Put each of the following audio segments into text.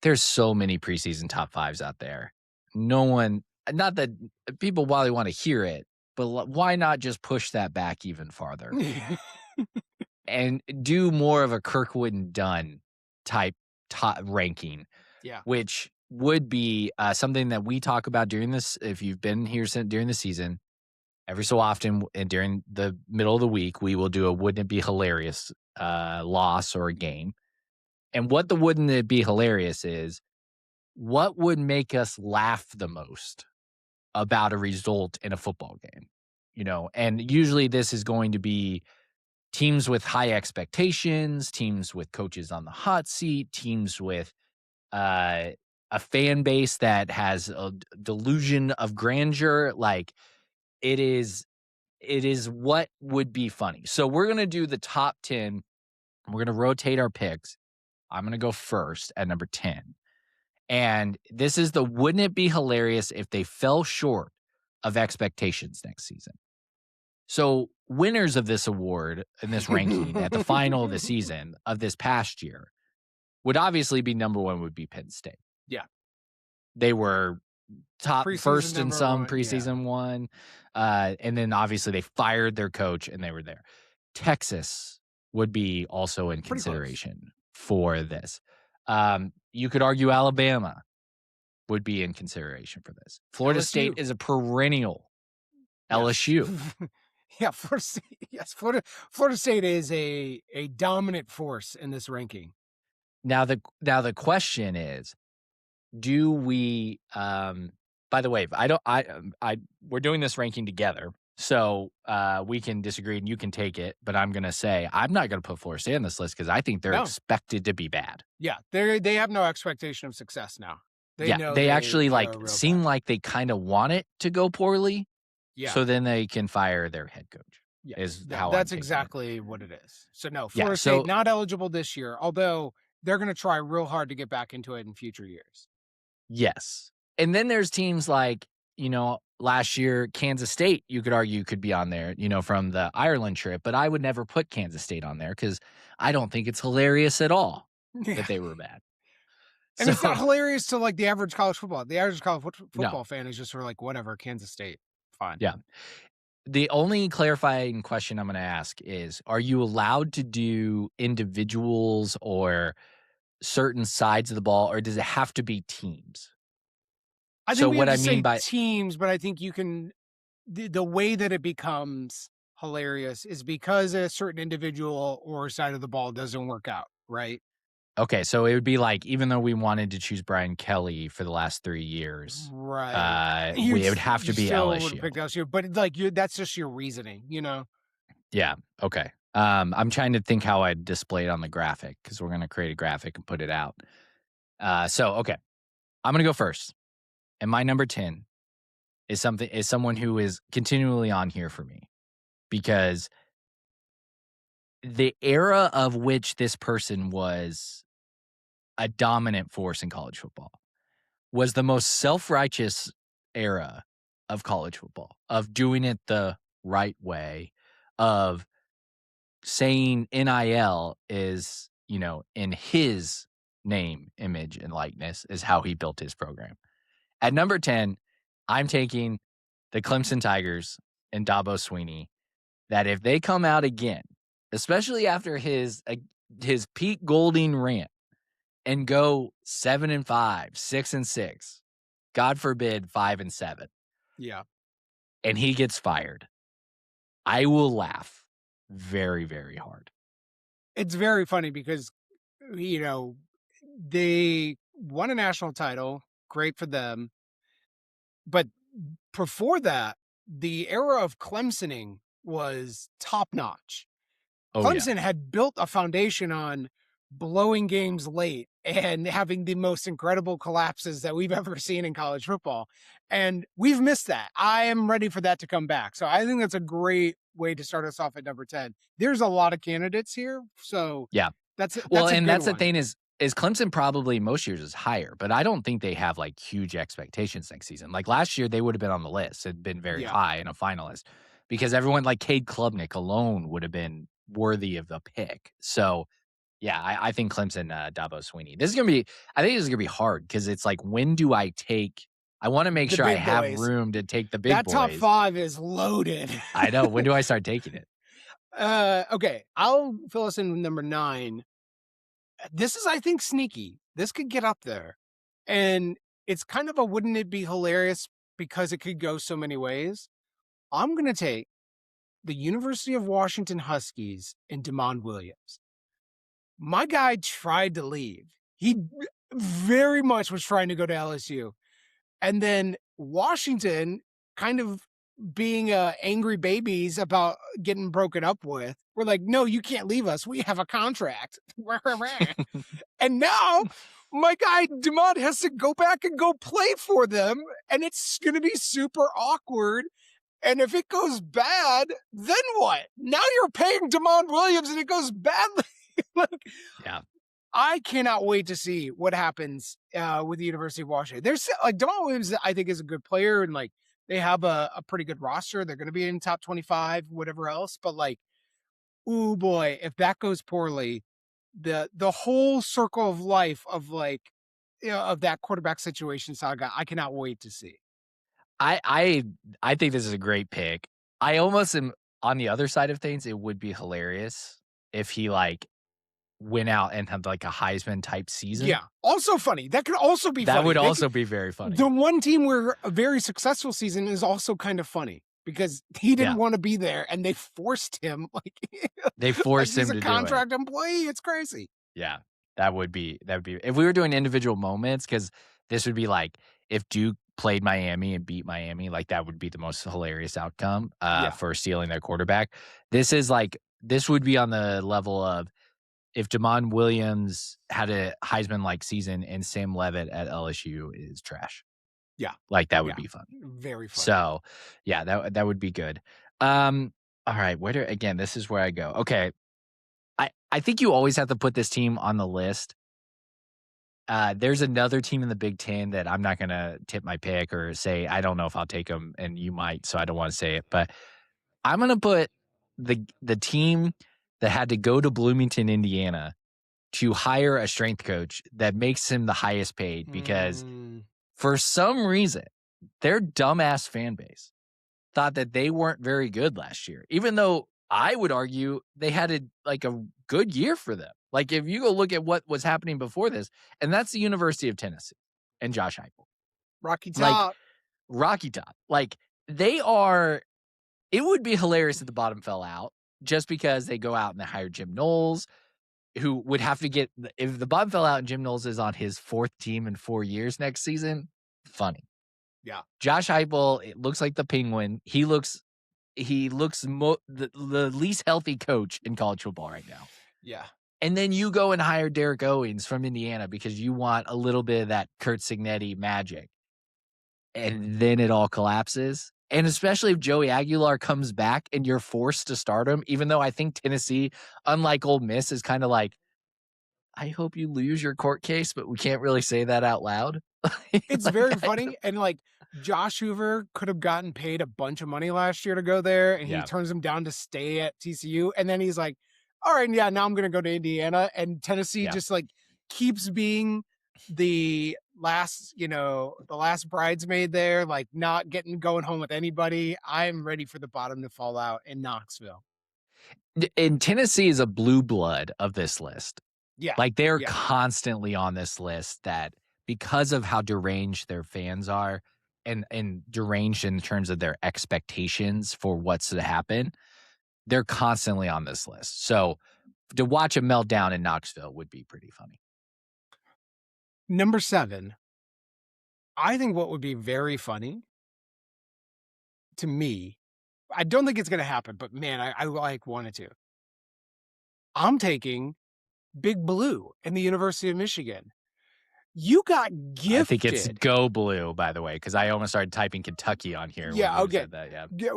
there's so many preseason top fives out there. No one, not that people probably want to hear it, but why not just push that back even farther and do more of a Kirkwood and Dunn type top ranking, Yeah. which would be something that we talk about during this. If you've been here during the season, every so often and during the middle of the week, we will do a wouldn't it be hilarious loss or a game. And what the wouldn't it be hilarious is, what would make us laugh the most about a result in a football game? And usually this is going to be teams with high expectations, teams with coaches on the hot seat, teams with uh, a fan base that has a delusion of grandeur. Like it is what would be funny. So we're going to do the top 10. We're going to rotate our picks. I'm going to go first at number 10. And this is the wouldn't it be hilarious if they fell short of expectations next season? So winners of this award in this ranking at the final of the season of this past year would obviously be number one would be Penn State. Yeah. They were top Preseason first in number some one, yeah. preseason one. And then obviously they fired their coach and they were there. Texas would be also in consideration for this. You could argue Alabama would be in consideration for this. Florida LSU. State is a perennial. Yes. LSU. Yeah, Florida State, yes, Florida State is a dominant force in this ranking. Now the question is, do we by the way, we're doing this ranking together. So we can disagree and you can take it, but I'm going to say I'm not going to put Florida State on this list because I think they're expected to be bad. Yeah, they have no expectation of success now. They actually seem like they kind of want it to go poorly. Yeah. So then they can fire their head coach. Yeah, that's exactly what it is. So no, Florida State not eligible this year, although they're going to try real hard to get back into it in future years. Yes. And then there's teams like, last year, Kansas State, you could argue could be on there, from the Ireland trip, but I would never put Kansas State on there because I don't think it's hilarious at all that they were bad. And it's not hilarious to like the average college football. The average college football fan is just sort of like, whatever, Kansas State, fine. Yeah. The only clarifying question I'm going to ask is, are you allowed to do individuals or certain sides of the ball, or does it have to be teams? I think what I mean by teams, but I think you can, the way that it becomes hilarious is because a certain individual or side of the ball doesn't work out, right? Okay, so it would be like, even though we wanted to choose Brian Kelly for the last 3 years, right? It would have to be LSU. Pick LSU, but like that's just your reasoning, Yeah. Okay. I'm trying to think how I'd display it on the graphic because we're going to create a graphic and put it out. Okay, I'm going to go first, and my number 10 is someone who is continually on here for me because the era of which this person was a dominant force in college football was the most self-righteous era of college football, of doing it the right way, of saying NIL is, in his name, image, and likeness is how he built his program. At number 10, I'm taking the Clemson Tigers and Dabo Swinney, that if they come out again, especially after his Pete Golding rant, and go 7-5, 6-6, God forbid 5-7. Yeah. And he gets fired, I will laugh very, very hard. It's very funny because, they won a national title. Great for them. But before that, the era of Clemsoning was top notch. Clemson had built a foundation on blowing games late and having the most incredible collapses that we've ever seen in college football. And we've missed that. I am ready for that to come back. So I think that's a great way to start us off at number 10. There's a lot of candidates here. So yeah, that's the thing is Clemson probably most years is higher, but I don't think they have like huge expectations next season. Like last year, they would have been on the list. It'd been very high and a finalist because everyone like Cade Klubnik alone would have been worthy of the pick. So Yeah, I think Clemson, Dabo Swinney. This is gonna be I think this is gonna be hard because it's like, when do I take I wanna make The sure I big have boys. room to take the big That top boys. 5 is loaded. I know, when do I start taking it? Okay, I'll fill us in with number 9. This is, I think, sneaky. This could get up there. And it's kind of a wouldn't it be hilarious because it could go so many ways. I'm gonna take the University of Washington Huskies and Damon Williams. My guy tried to leave. He very much was trying to go to LSU. And then Washington kind of being angry babies about getting broken up with. We're like, no, you can't leave us. We have a contract. And now my guy Demont has to go back and go play for them. And it's going to be super awkward. And if it goes bad, then what? Now you're paying Damon Williams and it goes badly. Like, Yeah. I cannot wait to see what happens with the University of Washington. There's like Damon Williams, I think, is a good player, and like they have a pretty good roster. They're going to be in top 25, whatever else. But like, oh boy, if that goes poorly, the whole circle of life of like of that quarterback situation saga, I cannot wait to see. I I I think this is a great pick. I almost am on the other side of things, it would be hilarious if he, like, went out and had, like, a Heisman type season. Yeah, also funny. That could also be That funny. would also be very funny. The one team where a very successful season is also kind of funny because he didn't Yeah. want to be there and they forced him like, They like forced he's him a to do it. contract employee. It's crazy. Yeah. That would be if we were doing individual moments, because this would be like if Duke played Miami and beat Miami, like, that would be the most hilarious outcome, Yeah. for stealing their quarterback. This is like this would be on the level of if Jamon Williams had a Heisman-like season and Sam Levitt at LSU is trash. Yeah. Like, that would Yeah. be funny. Very funny. So, yeah, that would be good. All right, where do again, this is where I go. Okay. I think you always have to put this team on the list. There's another team in the Big Ten that I'm not gonna tip my pick or say, I don't know if I'll take them, and you might, so I don't wanna say it, but I'm gonna put the team that had to go to Bloomington, Indiana to hire a strength coach that makes him the highest paid because Mm, for some reason, their dumbass fan base thought that they weren't very good last year, even though I would argue they had a good year for them. Like, if you go look at what was happening before this, and that's the University of Tennessee and Josh Heupel, Rocky like Top. Rocky Top, like they are. It would be hilarious if the bottom fell out just because they go out and they hire Jim Knowles, who would have to get if the bottom fell out and Jim Knowles is on his 4th team in 4 years next season. Funny. Yeah. Josh Heupel, it looks like the Penguin. He looks the least healthy coach in college football right now. Yeah. And then you go and hire Derek Owens from Indiana because you want a little bit of that Kurt Signetti magic. And then it all collapses. And especially if Joey Aguilar comes back and you're forced to start him, even though I think Tennessee, unlike Ole Miss, is kind of like, I hope you lose your court case, but we can't really say that out loud. It's Like, very funny. And like Josh Hoover could have gotten paid a bunch of money last year to go there, and he Yeah. turns him down to stay at TCU. And then he's like, all right, yeah, now I'm going to go to Indiana. And Tennessee Yeah. just like keeps being the last bridesmaid there, like not going home with anybody. I'm ready for the bottom to fall out in Knoxville. And Tennessee is a blue blood of this list. Yeah. Like, they're Yeah. constantly on this list that because of how deranged their fans are and deranged in terms of their expectations for what's to happen, they're constantly on this list. So to watch a meltdown in Knoxville would be pretty funny. Number 7, I think what would be very funny to me, I don't think it's going to happen, but man, I like wanted to. I'm taking Big Blue and the University of Michigan. You got I think it's gifted. go blue, by the way, because I almost started typing Kentucky on here when Yeah, you okay. said that. Yeah.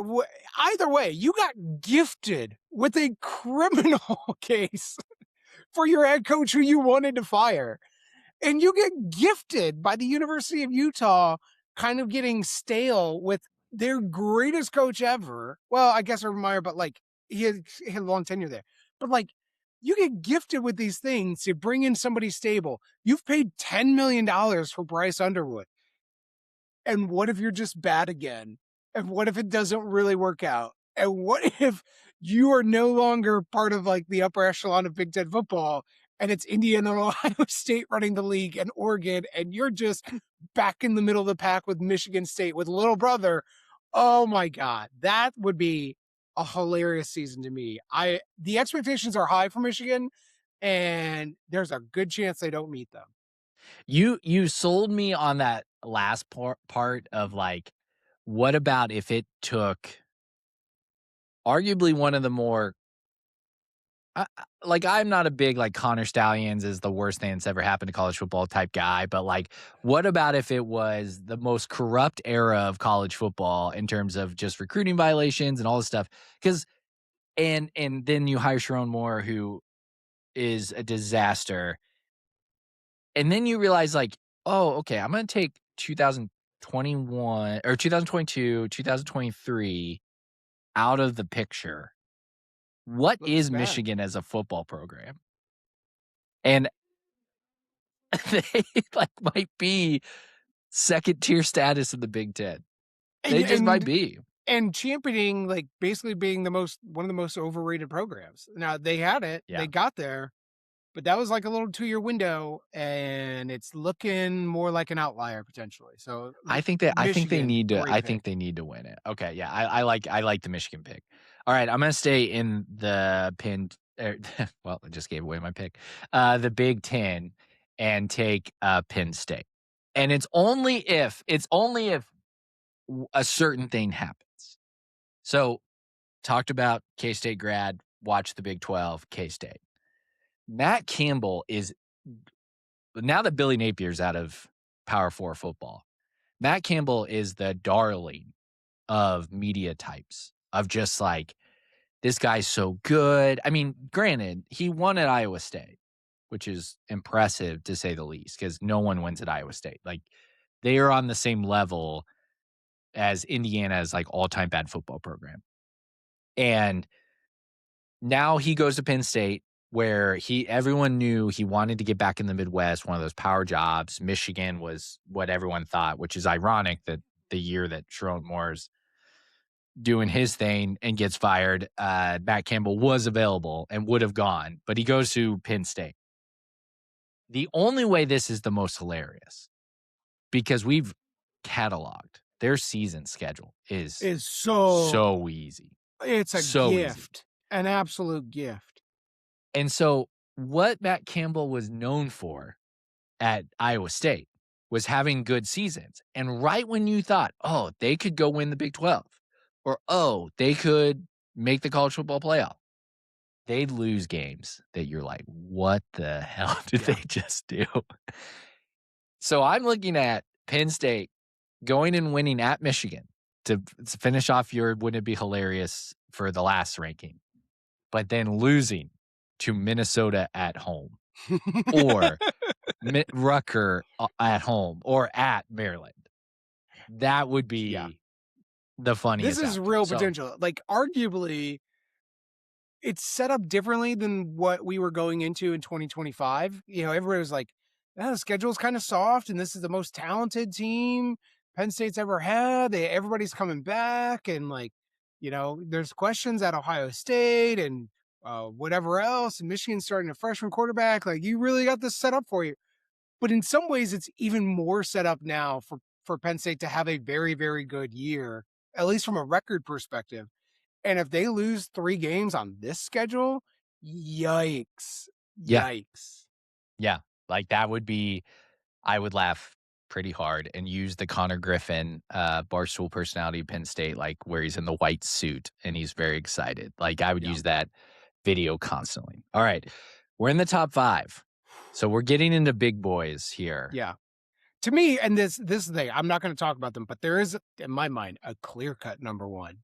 Either way, you got gifted with a criminal case for your head coach who you wanted to fire. And you get gifted by the University of Utah kind of getting stale with their greatest coach ever. Well, I guess Urban Meyer, but like he had a long tenure there. But like You get gifted with these things to bring in somebody stable. You've paid $10 million for Bryce Underwood. And what if you're just bad again? And what if it doesn't really work out? And what if you are no longer part of like the upper echelon of Big Ten football and it's Indiana and Ohio State running the league and Oregon, and you're just back in the middle of the pack with Michigan State with little brother? Oh my God, that would be a hilarious season to me. The expectations are high for Michigan, and there's a good chance they don't meet them. You sold me on that last part of like, what about if it took arguably one of the more like, I'm not a big, like, Connor Stallions is the worst thing that's ever happened to college football type guy, but, like, what about if it was the most corrupt era of college football in terms of just recruiting violations and all this stuff? Because and then you hire Sharon Moore, who is a disaster, and then you realize, like, "Oh, okay, I'm gonna take 2021 or 2022, 2023 out of the picture. What Looks is bad. Michigan as a football program?" And they, like, might be second tier status in the Big Ten. And They just might and be. and championing, like, basically being one of the most overrated programs. Now they had it, they Yeah. got there, but that was like a little 2-year window, and it's looking more like an outlier potentially. So Michigan, great I pick. think they need to win it. Okay, yeah, I like the Michigan pick. Alright, I'm gonna stay in the pinned well, I just gave away my pick. The Big Ten and take, Penn State. And it's only if a certain thing happens. So, talked about K-State grad, watch the Big 12, K-State. Matt Campbell is now that Billy Napier's out of Power 4 football, Matt Campbell is the darling of media types, of just like, this guy's so good. I mean, granted, he won at Iowa State, which is impressive to say the least, because no one wins at Iowa State. Like, they are on the same level as Indiana's like all-time bad football program. And now he goes to Penn State, where everyone knew he wanted to get back in the Midwest, one of those power jobs. Michigan was what everyone thought, which is ironic that the year that Sharon Moore's doing his thing and gets fired, Matt Campbell was available and would have gone, but he goes to Penn State. The only way this is the most hilarious, because we've cataloged their season schedule is Is so so easy, it's a so easy. gift, an absolute gift. And so what Matt Campbell was known for at Iowa State was having good seasons. And right when you thought, "Oh, they could go win the Big 12," or, "Oh, they could make the college football playoff," they'd lose games that you're like, "What the hell did Yeah. they just do?" So I'm looking at Penn State going and winning at Michigan to finish off your wouldn't it be hilarious for the last ranking, but then losing to Minnesota at home, or Rucker at home, or at Maryland. That would Yeah. be the This funniest is outcome. real So, potential. Like, arguably, it's set up differently than what we were going into in 2025. Everybody was like, "Oh, the schedule's kind of soft, and this is the most talented team Penn State's ever had. Everybody's coming back, and like, there's questions at Ohio State and whatever else, and Michigan's starting a freshman quarterback. Like, you really got this set up for you." But in some ways, it's even more set up now for Penn State to have a very, very good year, at least from a record perspective. And if they lose 3 games on this schedule, yikes. yeah, Yikes. yeah, like, that would be I would laugh pretty hard and use the Connor Griffin, Barstool personality of Penn State, like, where he's in the white suit and he's very excited. Like, I would Yeah. use that video constantly. Alright, we're in the top 5. So we're getting into big boys here. Yeah. To me, and this thing, I'm not gonna talk about them, but there is, in my mind, a clear-cut number 1.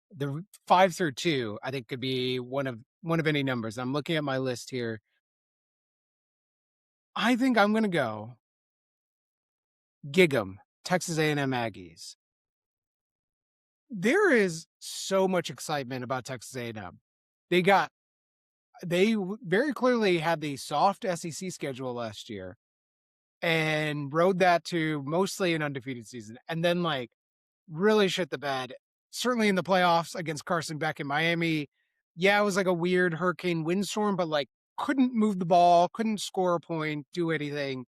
The 5 through 2, I think, could be one of any numbers. I'm looking at my list here. I think I'm gonna go Gig 'em, Texas A&M Aggies. There is so much excitement about Texas A&M. They got they very clearly had the soft SEC schedule last year and rode that to mostly an undefeated season, and then like really shit the bed. Certainly in the playoffs against Carson Beck in Miami. Yeah, it was like a weird hurricane windstorm, but like couldn't move the ball, couldn't score a point, do anything.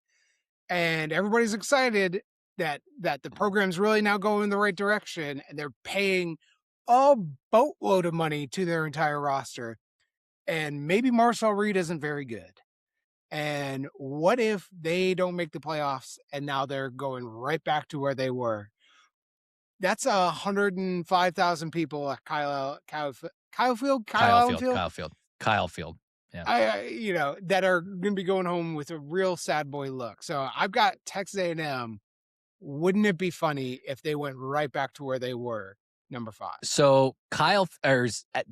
And everybody's excited that the program's really now going in the right direction, and they're paying a boatload of money to their entire roster. And maybe Marcel Reed isn't very good. And what if they don't make the playoffs and now they're going right back to where they were? That's 105,000 people at Kyle Field, Kyle Kyle Allen Field, Field. Kyle Field, Kyle Field. Yeah. That are going to be going home with a real sad boy look. So I've got Texas A&M. Wouldn't it be funny if they went right back to where they were, number 5? So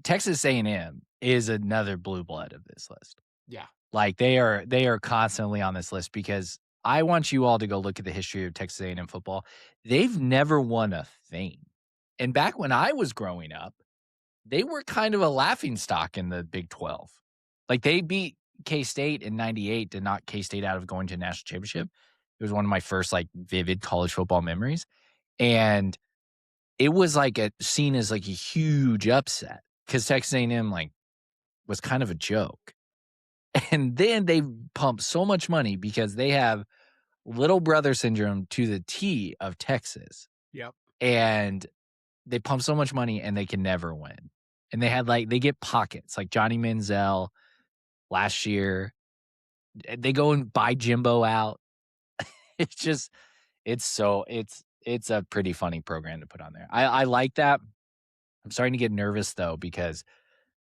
Texas A&M is another blue blood of this list. Yeah. Like they are constantly on this list because I want you all to go look at the history of Texas A&M football. They've never won a thing. And back when I was growing up, they were kind of a laughingstock in the Big 12. Like they beat K-State in 98 to knock K-State out of going to a national championship. It was one of my first like vivid college football memories. And it was like seen as like a huge upset because Texas A&M like was kind of a joke. And then they pump so much money because they have little brother syndrome to the T of Texas. Yep. And they pump so much money and they can never win. And they get pockets like Johnny Manziel last year. They go and buy Jimbo out. It's a pretty funny program to put on there. I like that. I'm starting to get nervous though, because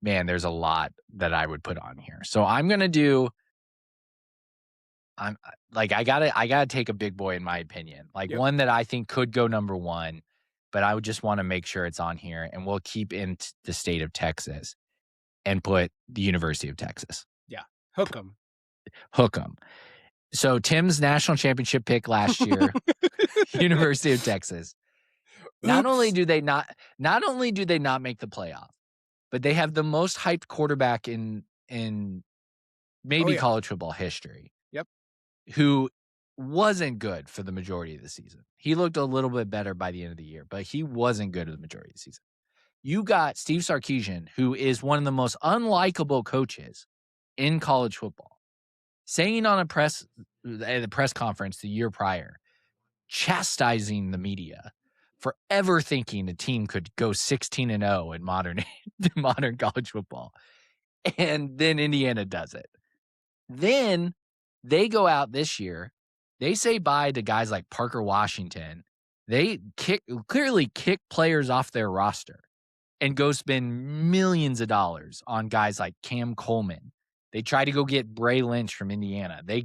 man, there's a lot that I would put on here. So I gotta take a big boy in my opinion. Like one that I think could go number 1, but I would just want to make sure it's on here, and we'll keep in the state of Texas and put the University of Texas. Yeah. Hook 'em. So Tim's national championship pick last year, University of Texas. Not only do they not make the playoff, but they have the most hyped quarterback in maybe college football history. Yep. Who wasn't good for the majority of the season. He looked a little bit better by the end of the year, but he wasn't good at the majority of the season. You got Steve Sarkisian, who is one of the most unlikable coaches in college football, saying on at a press conference the year prior, chastising the media for ever thinking a team could go 16-0 in modern college football. And then Indiana does it. Then they go out this year. They say bye to guys like Parker Washington. They clearly kick players off their roster and go spend millions of dollars on guys like Cam Coleman. They try to go get Bray Lynch from Indiana. They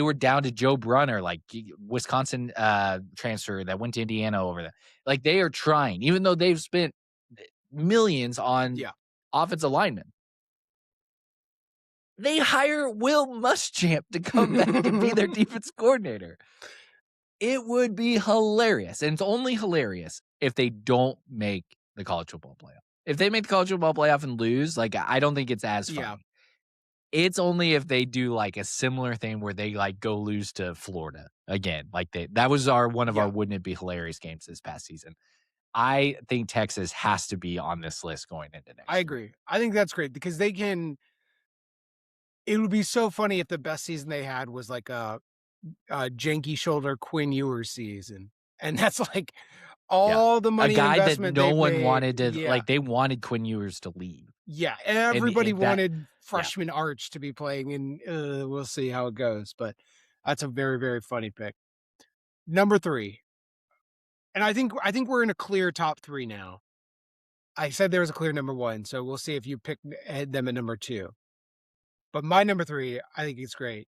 were down to Joe Brunner, like Wisconsin transfer that went to Indiana over there. Like they are trying, even though they've spent millions on offensive linemen. They hire Will Muschamp to come back and be their defense coordinator. It would be hilarious. And it's only hilarious if they don't make the college football playoff. If they make the college football playoff and lose, like I don't think it's as funny. Yeah. It's only if they do like a similar thing where they like go lose to Florida again. Like that was one of our wouldn't it be hilarious games this past season. I think Texas has to be on this list going into next year. I agree. I think that's great because it would be so funny if the best season they had was like a janky shoulder Quinn Ewers season. And that's like all the money, a guy investment that no one made. wanted to like. They wanted Quinn Ewers to leave. Yeah, everybody wanted freshman Arch to be playing, and we'll see how it goes. But that's a very, very funny pick. Number 3, and I think we're in a clear top 3 now. I said there was a clear number 1, so we'll see if you pick them at number 2. But my number 3, I think it's great.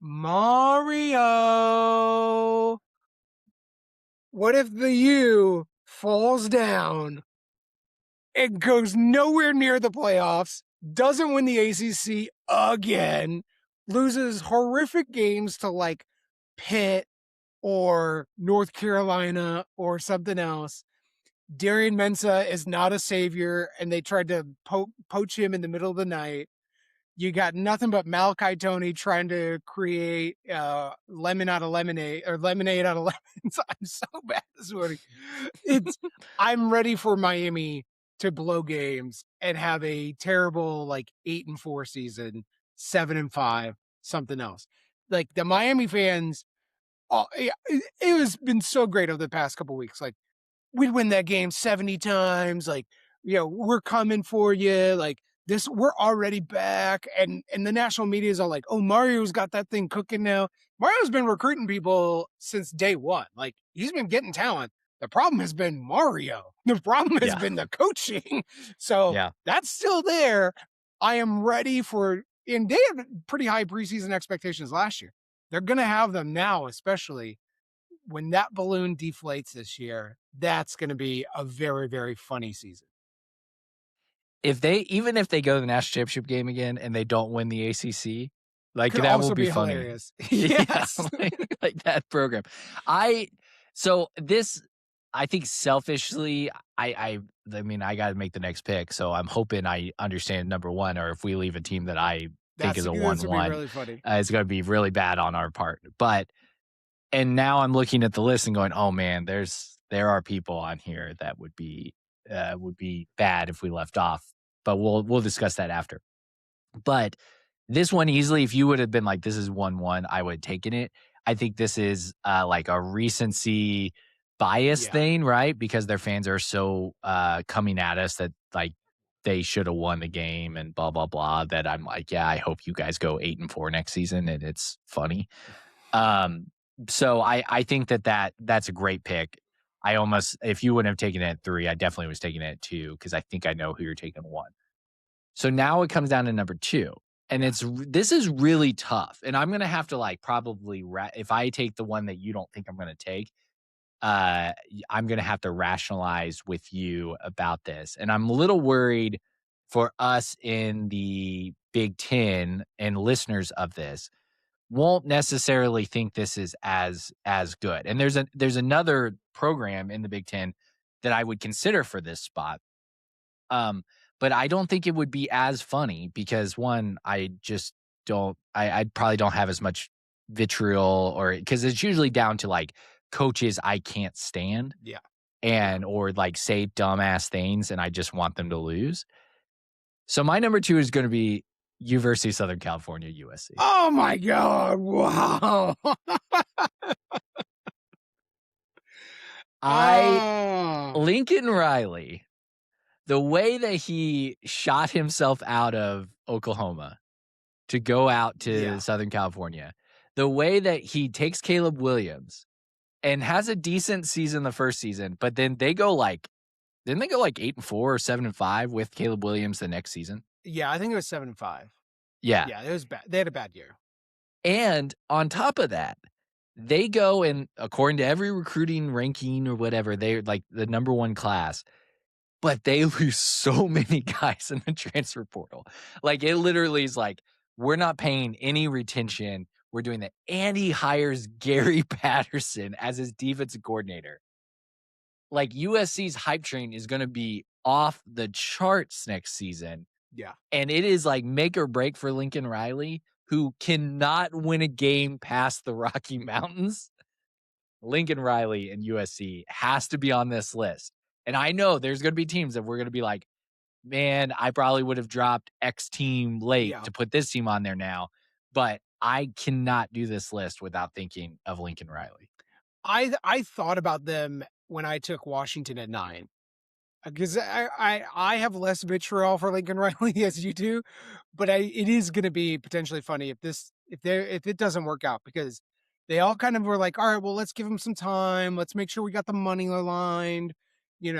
Mario. What if the U falls down? It goes nowhere near the playoffs, doesn't win the ACC again, loses horrific games to like Pitt or North Carolina or something else, Darian Mensah is not a savior, and they tried to poach him in the middle of the night. You got nothing but Malachi Tony trying to create lemon out of lemonade or lemonade out of lemons. I'm so bad this morning. It's I'm ready for Miami to blow games and have a terrible like 8-4 season, 7-5, something else. Like the Miami fans, it has been so great over the past couple weeks. Like we'd win that game 70 times. Like, we're coming for you. Like this, we're already back. And the national media is all like, oh, Mario's got that thing cooking now. Mario's been recruiting people since day one. Like he's been getting talent. The problem has been Mario. The problem has Yeah. been the coaching. So Yeah. that's still there. I am ready for, and they had pretty high preseason expectations last year. They're going to have them now, especially when that balloon deflates this year. That's going to be a very, very funny season. Even if they go to the national championship game again and they don't win the ACC, like Could that will also be be funny. hilarious. Yeah, Yes. like that program. So this, I think selfishly, I mean, I got to make the next pick. So I'm hoping I understand number one, or if we leave a team that I think is a This would be 1-1, really funny. it's going to be really bad on our part. And now I'm looking at the list and going, oh man, there are people on here that would be bad if we left off. But we'll discuss that after. But this one easily, if you would have been like, this is 1-1, I would have taken it. I think this is like a recency bias Yeah. thing, right? Because their fans are so coming at us that like they should have won the game and blah blah blah. That I'm like, yeah, I hope you guys go 8-4 next season, and it's funny. Um, so I think that's a great pick. I almost, if you wouldn't have taken it at 3, I definitely was taking it at 2 because I think I know who you're taking 1. So now it comes down to number 2, and Yeah. this is really tough, and I'm gonna have to like probably if I take the one that you don't think I'm gonna take, I'm gonna have to rationalize with you about this, and I'm a little worried for us in the Big Ten and listeners of this won't necessarily think this is as good. And there's another program in the Big Ten that I would consider for this spot. But I don't think it would be as funny because one, I just don't I probably don't have as much vitriol or because it's usually down to like coaches I can't stand Yeah. and or like say dumbass things and I just want them to lose. So my number 2 is gonna be University of Southern California, USC. Oh my God. Wow. I Oh. Lincoln Riley, the way that he shot himself out of Oklahoma to go out to Yeah. Southern California, the way that he takes Caleb Williams and has a decent season the first season, but then they go like didn't they go like 8-4 or 7-5 with Caleb Williams the next season? Yeah. I think it was 7-5. Yeah. Yeah. It was bad. They had a bad year. And on top of that, they go and according to every recruiting ranking or whatever, they're like the number 1 class. But they lose so many guys in the transfer portal. Like, it literally is like, we're not paying any retention. We're doing that. And he hires Gary Patterson as his defensive coordinator. Like, USC's hype train is going to be off the charts next season. Yeah. And it is like make or break for Lincoln Riley, who cannot win a game past the Rocky Mountains. Lincoln Riley and USC has to be on this list. And I know there's going to be teams that we're going to be like, man, I probably would have dropped X team late Yeah. to put this team on there now. But I cannot do this list without thinking of Lincoln Riley. I thought about them when I took Washington at 9. Because I have less vitriol for Lincoln Riley as you do, but it is going to be potentially funny if it doesn't work out because they all kind of were like, all right, well, let's give him some time. Let's make sure we got the money aligned. He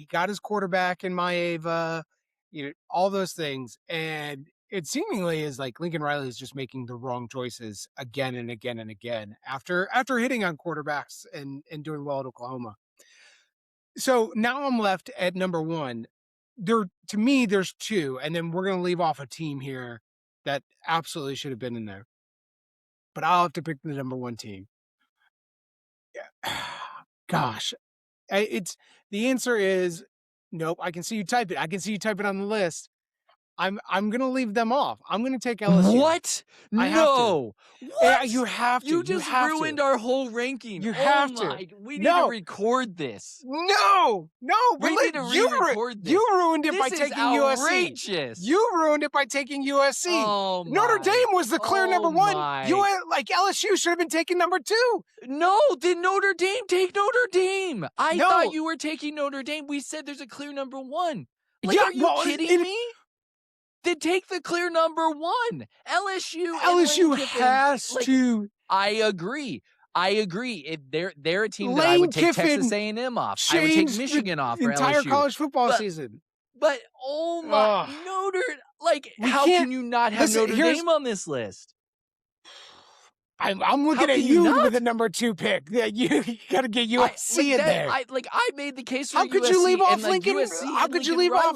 got his quarterback in Maeva, all those things. And it seemingly is like Lincoln Riley is just making the wrong choices again and again and again after hitting on quarterbacks and doing well at Oklahoma. So now I'm left at number 1. To me, there's 2, and then we're gonna leave off a team here that absolutely should have been in there. But I'll have to pick the number 1 team. Yeah. Gosh. The answer is nope. I can see you type it. I can see you type it on the list. I'm gonna leave them off. I'm gonna take LSU. What? I have to. No. What? You have to. You You just have ruined to. our whole ranking. You Oh have to. my! We need to No. record this. No. We need to re-record this. You ruined it by This is taking USC. outrageous. You ruined it by taking USC. Oh Notre my. Dame was the clear number one. My. Like LSU should have been taking number 2. No, did Notre Dame take Notre Dame? I No. thought you were taking Notre Dame. We said there's a clear number 1. Like, Yeah, are you kidding me? Then take the clear number 1. LSU has to. I agree. If they're a team that Lane I would take Kiffin Texas A&M off. I would take Michigan off for entire LSU. college football season. But oh my, Notre, like how can you not have Notre Dame on this list? I'm looking at you with the number 2 pick. Yeah, you got to get USC in there. I made the case for how could you leave off Lincoln? How could you leave off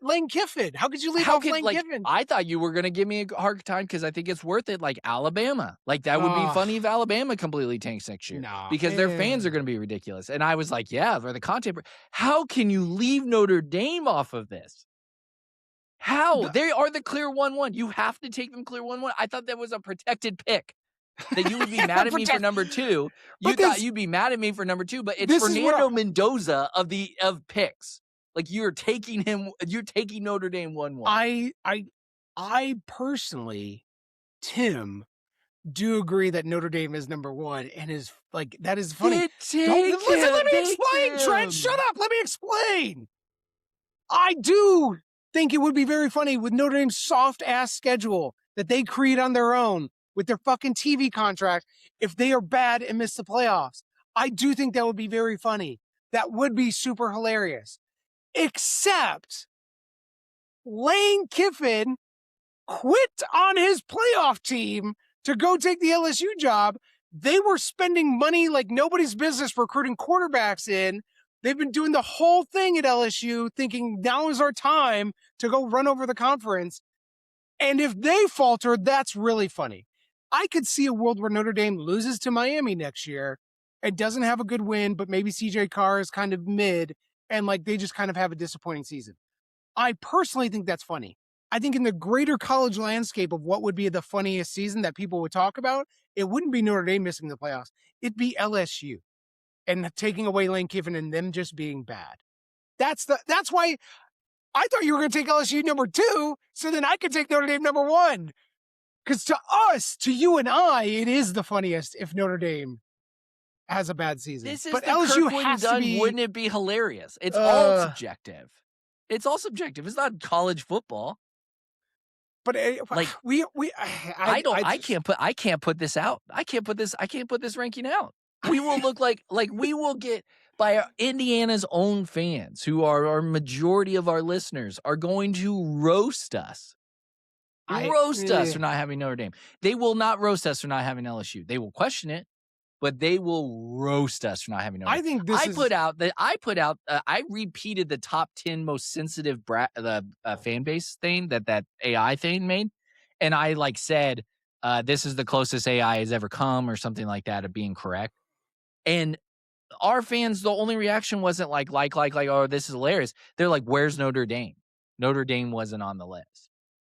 Lane Kiffin? How could you leave off Lane Kiffin? I thought you were going to give me a hard time because I think it's worth it. Like Alabama, like that would be funny if Alabama completely tanks next year because their fans are going to be ridiculous. And I was like, yeah, for the content. How can you leave Notre Dame off of this? How? They are the clear 1-1. You have to take them clear 1-1. I thought that was a protected pick. That you would be mad at me for number 2. You thought you'd be mad at me for number 2, but it's Fernando Mendoza of picks. Like you're taking Notre Dame 1-1. I personally, Tim, do agree that Notre Dame is number 1 and is like that is funny. Let me explain, Trent. Shut up. Let me explain. I do think it would be very funny with Notre Dame's soft ass schedule that they create on their own with their fucking TV contract if they are bad and miss the playoffs. I do think that would be very funny. That would be super hilarious. Except Lane Kiffin quit on his playoff team to go take the LSU job. They were spending money like nobody's business recruiting quarterbacks in. They've been doing the whole thing at LSU thinking now is our time to go run over the conference. And if they falter, that's really funny. I could see a world where Notre Dame loses to Miami next year and doesn't have a good win, but maybe CJ Carr is kind of mid and like they just kind of have a disappointing season. I personally think that's funny. I think in the greater college landscape of what would be the funniest season that people would talk about, it wouldn't be Notre Dame missing the playoffs. It'd be LSU and taking away Lane Kiffin and them just being bad. That's why I thought you were going to take LSU number 2, so then I could take Notre Dame number 1. Because to us, to you and I, it is the funniest if Notre Dame has a bad season. This is but the LSU Kirkland has to be. Wouldn't it be hilarious? It's all subjective. It's all subjective. It's not college football. But like I can't put this out. I can't put this ranking out. We will look like we will get by Indiana's own fans, who are our majority of our listeners, are going to roast us. Us for not having Notre Dame. They will not roast us for not having LSU. They will question it, but they will roast us for not having Notre Dame. I repeated the top 10 most sensitive fan base thing that AI thing made, and I said this is the closest AI has ever come or something like that of being correct. And our fans, the only reaction wasn't like oh, this is hilarious. They're like, where's Notre Dame? Notre Dame wasn't on the list.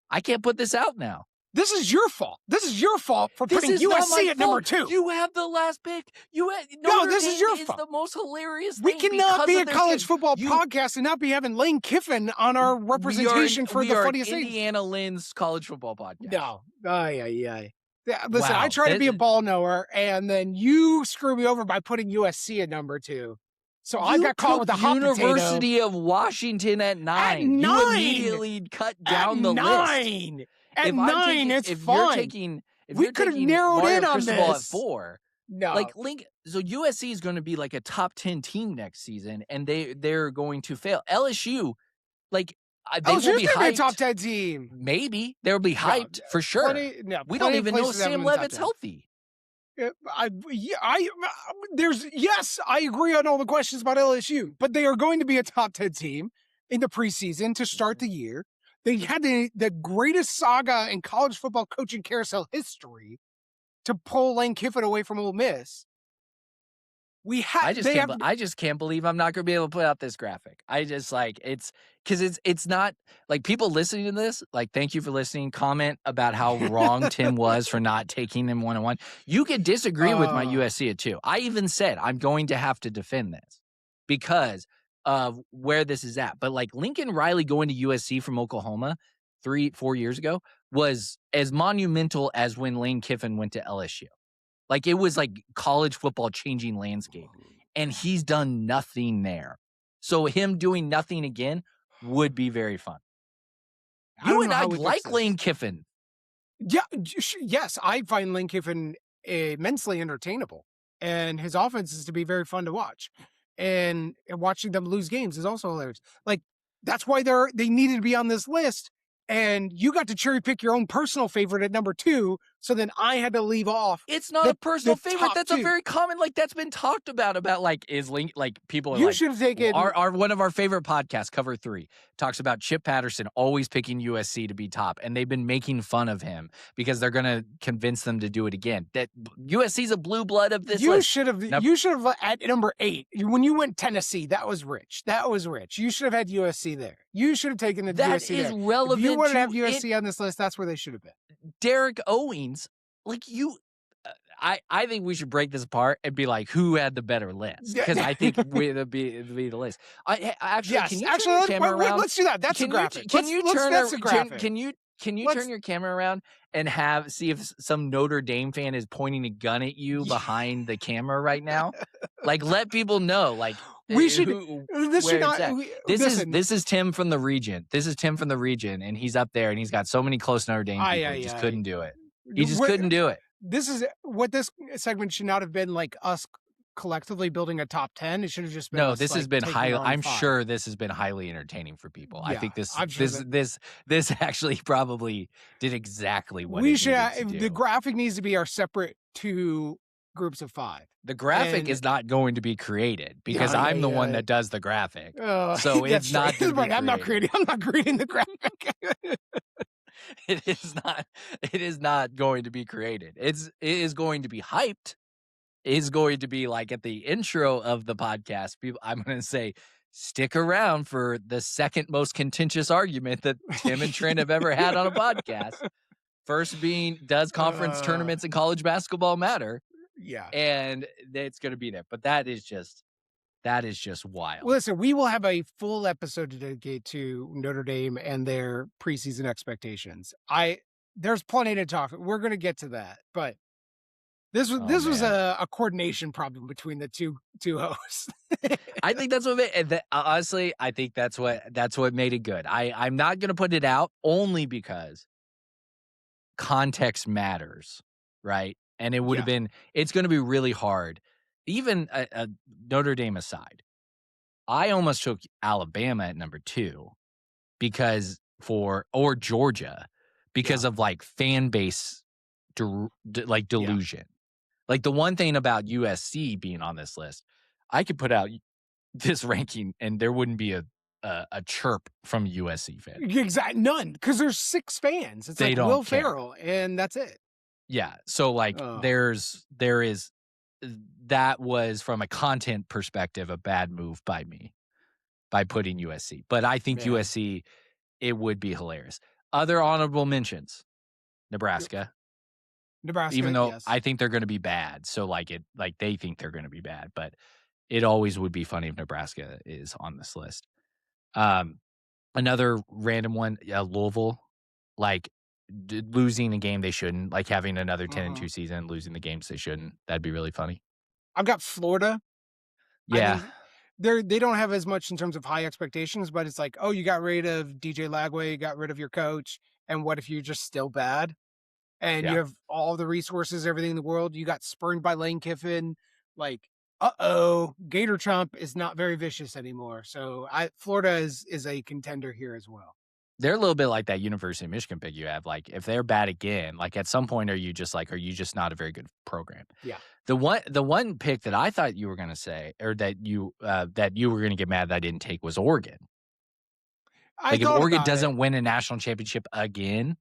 I can't put this out now. This is your fault. This is your fault for putting USC at number 2. You have the last pick. This is your fault. The most hilarious we thing. Cannot be a college football podcast and not be having Lane Kiffin on our representation for the funniest thing. Indiana Lynn's college football podcast. No. Listen, I try to be a ball knower, and then you screw me over by putting USC at number 2. So I got caught with the hot University of Washington at 9. You immediately cut down the list. At 9, it's fine. We could have narrowed in on this. At 4. No. So USC is going to be like a top 10 team next season, and they're going to fail. LSU, they will be hyped. A top 10 team. Maybe they'll be hyped for sure. We don't even know if Sam Levitt's healthy. I agree on all the questions about LSU, but they are going to be a top 10 team in the preseason to start the year. They had the greatest saga in college football coaching carousel history to pull Lane Kiffin away from Ole Miss. I just can't believe I'm not gonna be able to put out this graphic. I just like it's because it's not like people listening to this, like, thank you for listening. Comment about how wrong Tim was for not taking them 1-on-1. You could disagree with my Oh, USC at 2. I even said I'm going to have to defend this because of where this is at. But like Lincoln Riley going to USC from Oklahoma 3-4 years ago was as monumental as when Lane Kiffin went to LSU. Like, it was like college football changing landscape, and he's done nothing there. So him doing nothing again would be very fun. I You don't and know I how we fix like this. Lane Kiffin. Yeah, yes, I find Lane Kiffin immensely entertainable, and his offense is to be very fun to watch. And watching them lose games is also hilarious. Like that's why they needed to be on this list. And you got to cherry pick your own personal favorite at number 2. So then I had to leave off It's not a the personal favorite. top That's a 2. very common, like, that's been talked about, like, is Link, like, people are You like, should have taken. our one of our favorite podcasts, Cover 3, talks about Chip Patterson always picking USC to be top, and they've been making fun of him because they're gonna convince them to do it again. That USC's a blue blood of this You list. should have. Now, You should have at number 8 when you went Tennessee. That was rich. That was rich. You should have had USC there. You should have taken the that USC is there. If you relevant wanted to have to it. USC on this list, that's where they should have been. Derek Owings, like, I think we should break this apart and be like, who had the better list? Because I think it'd be the list. Actually, Yes, can you actually, turn your camera around? let's do that. That's a graphic. Can you turn That's a graphic. can you Let's. turn your camera around and see if some Notre Dame fan is pointing a gun at you behind the camera right now? Like, let people know, like, We should. who This should where it's not. at. Listen. This is Tim from the region. This is Tim from the region, and he's up there, and he's got so many close Notre Dame people. He just couldn't do it. He just couldn't do it. This is what this segment should not have been like us collectively building a top 10. It should have just been No, us, this like, has been taking highly. our own I'm 5. sure this has been highly entertaining for people. I Yeah, think this I'm sure this actually probably did exactly what we it should. needed to do. The graphic needs to be our separate 2 groups of 5. The graphic And is not going to be created because Yeah, I'm the one yeah. that does the graphic. So it's that's not right. gonna be Right, I'm not created. creating. I'm not creating the graphic. It is not. It is not going to be created. It is going to be hyped. It is going to be like at the intro of the podcast. People, I'm going to say, stick around for the second most contentious argument that Tim and Trent have ever had on a podcast. First being, does conference tournaments in college basketball matter? Yeah. And it's going to be there. But that is just wild. Listen, we will have a full episode to dedicate to Notre Dame and their preseason expectations. There's plenty to talk. We're going to get to that, but this was a coordination problem between the two hosts. I think that's what honestly, I think that's what made it good. I'm not going to put it out only because context matters, right? And it would have been, it's going to be really hard. Even Notre Dame aside, I almost took Alabama at number 2 because or Georgia because of like fan base delusion. Like, the one thing about USC being on this list, I could put out this ranking and there wouldn't be a chirp from USC fans. Exactly, none, because there's 6 fans. It's They like don't Will care. Ferrell, and that's it. Yeah, so like there is that was, from a content perspective, a bad move by me by putting USC. But I think USC, it would be hilarious. Other honorable mentions: Nebraska. Even though I think they're going to be bad, so like they think they're going to be bad, but it always would be funny if Nebraska is on this list. Another random one, Louisville, like losing a game they shouldn't, like having another 10-2 season, losing the games they shouldn't. That'd be really funny. I've got Florida. Yeah. I mean, they don't have as much in terms of high expectations, but it's like, oh, you got rid of DJ Lagway, you got rid of your coach, and what if you're just still bad? And you have all the resources, everything in the world. You got spurned by Lane Kiffin. Like, Gator Trump is not very vicious anymore. So Florida is a contender here as well. They're a little bit like that University of Michigan pick you have. Like, if they're bad again, like at some point, are you just not a very good program? Yeah. The one pick that I thought you were going to say, or that you were going to get mad that I didn't take, was Oregon. Like, if Oregon doesn't win a national championship again.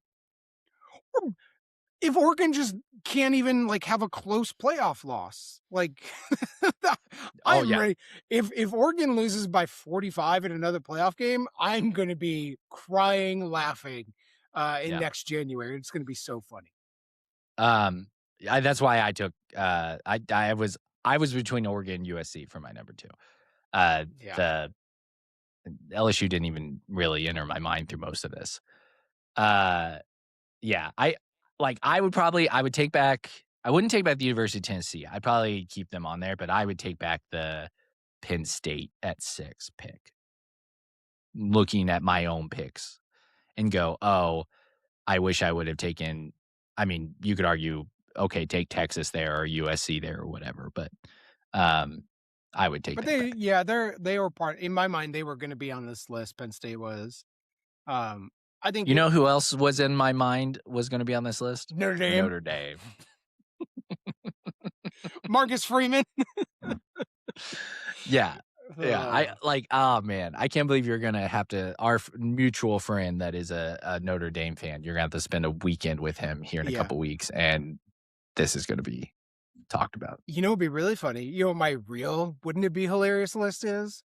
if Oregon just can't even like have a close playoff loss, like Oh I'm yeah, ready. If Oregon loses by 45 in another playoff game, I'm going to be crying, laughing in yeah. next January. It's going to be so funny. That's why I took. I was between Oregon and USC for my number two. Yeah. The LSU didn't even really enter my mind through most of this. Uh, yeah, I would take back. I wouldn't take back the University of Tennessee. I'd probably keep them on there, but I would take back the Penn State at 6 pick. Looking at my own picks and go, oh, I wish I would have taken. I mean, you could argue, okay, take Texas there or USC there or whatever, but um, I would take But that they, back. yeah, they were part in my mind. They were going to be on this list. Penn State was. Um, I think You know who else was in my mind was going to be on this list? Notre Dame, Notre Dame. Marcus Freeman. Yeah. Yeah. I Uh, like, oh man, I can't believe you're going to have to, our mutual friend that is a Notre Dame fan, you're going to have to spend a weekend with him here in a yeah. couple weeks. And this is going to be talked about. You know, it'd be really funny. You know, what my real wouldn't it be hilarious list is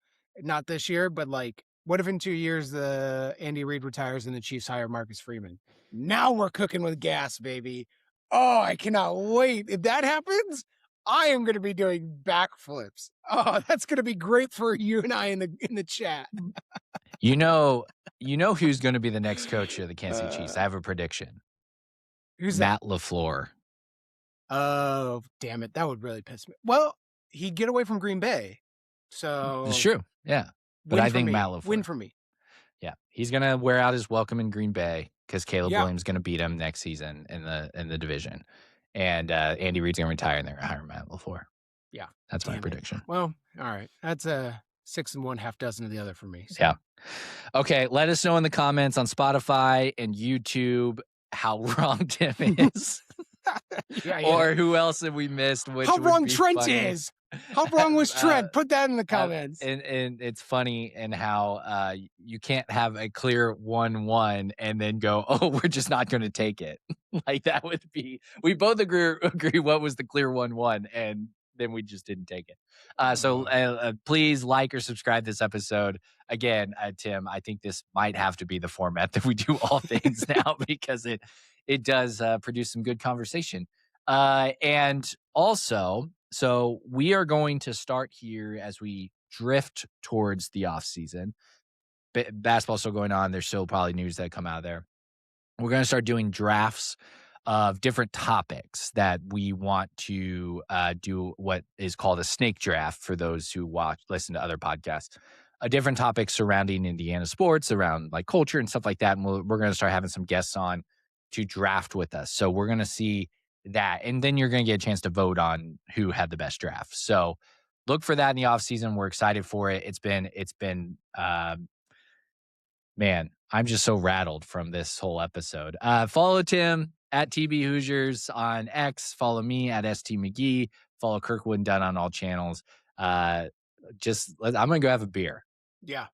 not this year, but like, what if in 2 years the Andy Reid retires and the Chiefs hire Marcus Freeman? Now we're cooking with gas, baby. Oh, I cannot wait. If that happens, I am going to be doing backflips. Oh, that's going to be great for you and I in the chat. You know, who's going to be the next coach of the Kansas City Chiefs? Uh, I have a prediction. who's that? Matt LaFleur. Oh, damn it. That would really piss me. Well, he'd get away from Green Bay. It's So true. Yeah. But win I for think Matt me. Win LaFleur. for me. Yeah. He's going to wear out his welcome in Green Bay because Caleb Yeah. Williams is going to beat him next season in the division. And Andy Reid's going to retire and they're going to hire Matt LaFleur. Yeah. That's my prediction. Well, all right. That's a 6 and 1/2 dozen of the other for me. So. Yeah. Okay. Let us know in the comments on Spotify and YouTube how wrong Tim is. Yeah. Or who else have we missed? Which How would wrong be Trent funny. is. How wrong was Trent? Put that in the comments. And it's funny and how you can't have a clear 1-1 and then go, oh, we're just not going to take it. Like that would be. We both agree what was the clear 1-1, and then we just didn't take it. So please like or subscribe this episode. Again, Tim, I think this might have to be the format that we do all things now because it does produce some good conversation. And also, so we are going to start here as we drift towards the off season. Basketball's still going on. There's still probably news that come out of there. We're going to start doing drafts of different topics that we want to do what is called a snake draft for those who listen to other podcasts. Different topics surrounding Indiana sports, around like culture and stuff like that. And we're going to start having some guests on to draft with us. So we're going to see that. And then you're going to get a chance to vote on who had the best draft. So look for that in the off season. We're excited for it. It's been man, I'm just so rattled from this whole episode. Follow Tim at TB Hoosiers on X. Follow me at ST McGee. Follow Kirkwood and Dunn on all channels. I'm going to go have a beer. Yeah.